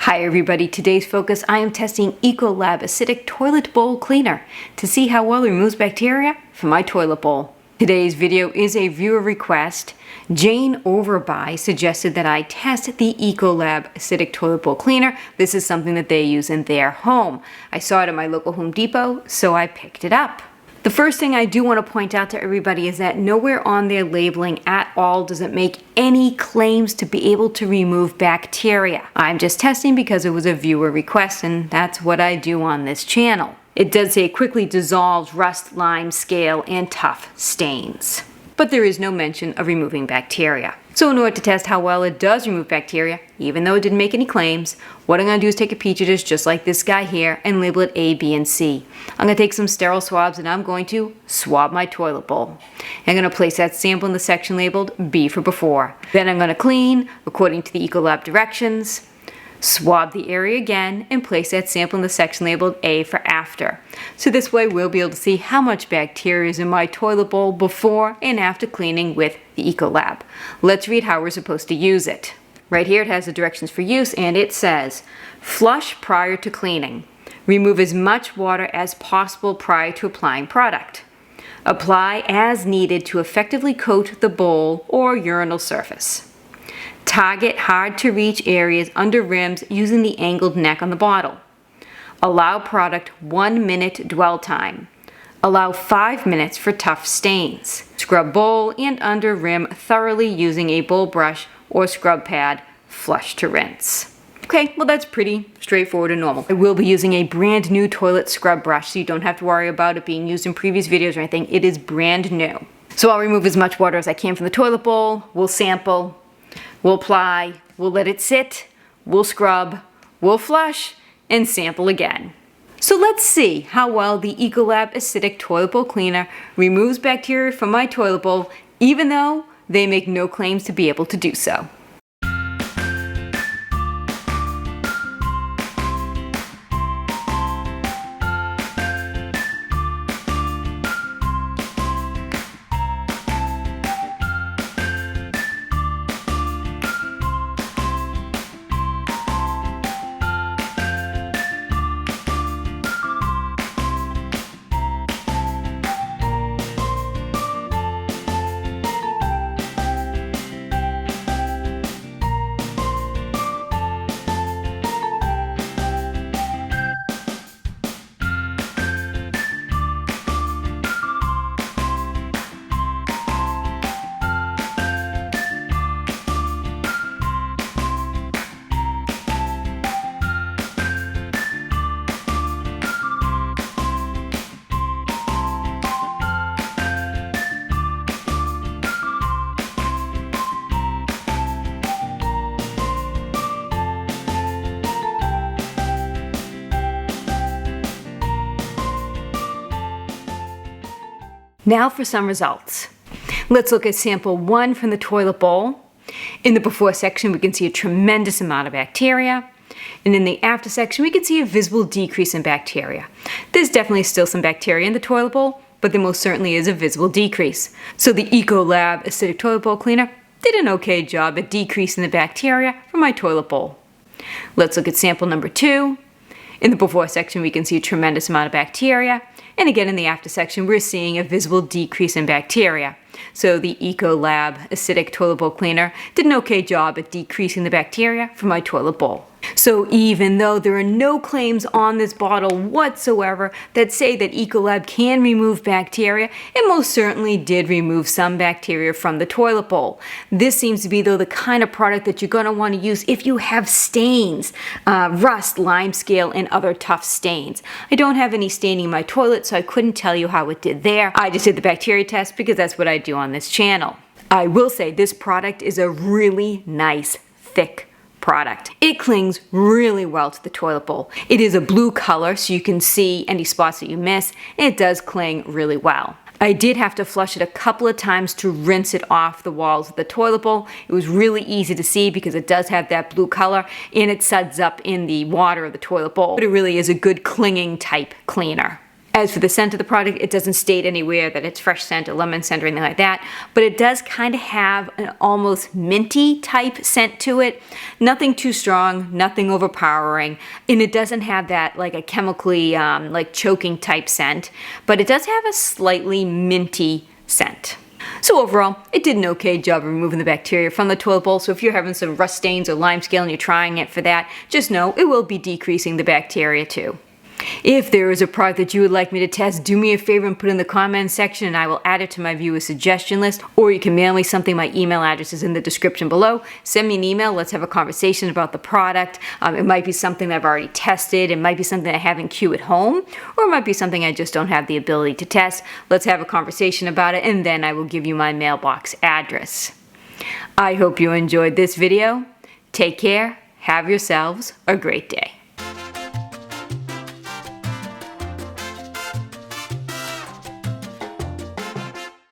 Hi everybody, today's focus, I am testing Ecolab acidic toilet bowl cleaner to see how well it removes bacteria from my toilet bowl. Today's video is a viewer request. Jane Overby suggested that I test the Ecolab acidic toilet bowl cleaner. This is something that they use in their home. I saw it at my local Home Depot, so I picked it up. The first thing I do want to point out to everybody is that nowhere on their labeling at all does it make any claims to be able to remove bacteria. I'm just testing because it was a viewer request and that's what I do on this channel. It does say it quickly dissolves rust, lime, scale, and tough stains. But there is no mention of removing bacteria. So in order to test how well it does remove bacteria, even though it didn't make any claims, what I'm going to do is take a petri dish just like this guy here and label it A, B, and C. I'm going to take some sterile swabs and I'm going to swab my toilet bowl. I'm going to place that sample in the section labeled B for before. Then I'm going to clean according to the Ecolab directions, swab the area again, and place that sample in the section labeled A for after. So this way we'll be able to see how much bacteria is in my toilet bowl before and after cleaning with the Ecolab. Let's read how we're supposed to use it. Right here it has the directions for use and it says, flush prior to cleaning. Remove as much water as possible prior to applying product. Apply as needed to effectively coat the bowl or urinal surface. Target hard-to-reach areas under rims using the angled neck on the bottle. Allow product 1 minute dwell time. Allow 5 minutes for tough stains. Scrub bowl and under rim thoroughly using a bowl brush or scrub pad. Flush to rinse. Okay, well that's pretty straightforward and normal. I will be using a brand new toilet scrub brush, so you don't have to worry about it being used in previous videos or anything. It is brand new. So I'll remove as much water as I can from the toilet bowl. We'll sample. We'll apply, we'll let it sit, we'll scrub, we'll flush, and sample again. So let's see how well the Ecolab acidic toilet bowl cleaner removes bacteria from my toilet bowl, even though they make no claims to be able to do so. Now for some results. Let's look at sample 1 from the toilet bowl. In the before section, we can see a tremendous amount of bacteria. And in the after section, we can see a visible decrease in bacteria. There's definitely still some bacteria in the toilet bowl, but there most certainly is a visible decrease. So the Ecolab acidic toilet bowl cleaner did an okay job at decreasing the bacteria from my toilet bowl. Let's look at sample number 2. In the before section, we can see a tremendous amount of bacteria. And again, in the after section, we're seeing a visible decrease in bacteria. So the Ecolab acidic toilet bowl cleaner did an okay job at decreasing the bacteria from my toilet bowl. So even though there are no claims on this bottle whatsoever that say that Ecolab can remove bacteria, it most certainly did remove some bacteria from the toilet bowl. This seems to be, though, the kind of product that you're going to want to use if you have stains, rust, limescale, and other tough stains. I don't have any staining in my toilet, so I couldn't tell you how it did there. I just did the bacteria test because that's what I do on this channel. I will say this product is a really nice, thick product. It clings really well to the toilet bowl. It is a blue color so you can see any spots that you miss, and it does cling really well. I did have to flush it a couple of times to rinse it off the walls of the toilet bowl. It was really easy to see because it does have that blue color and it suds up in the water of the toilet bowl, but it really is a good clinging type cleaner. As for the scent of the product, it doesn't state anywhere that it's fresh scent or lemon scent or anything like that, but it does kind of have an almost minty type scent to it. Nothing too strong, nothing overpowering, and it doesn't have that like a chemically like choking type scent, but it does have a slightly minty scent. So overall, it did an okay job of removing the bacteria from the toilet bowl, so if you're having some rust stains or limescale and you're trying it for that, just know it will be decreasing the bacteria too. If there is a product that you would like me to test, do me a favor and put it in the comments section and I will add it to my viewer suggestion list, or you can mail me something. My email address is in the description below. Send me an email, let's have a conversation about the product. It might be something that I've already tested, it might be something I have in queue at home, or it might be something I just don't have the ability to test. Let's have a conversation about it and then I will give you my mailbox address. I hope you enjoyed this video. Take care, have yourselves a great day.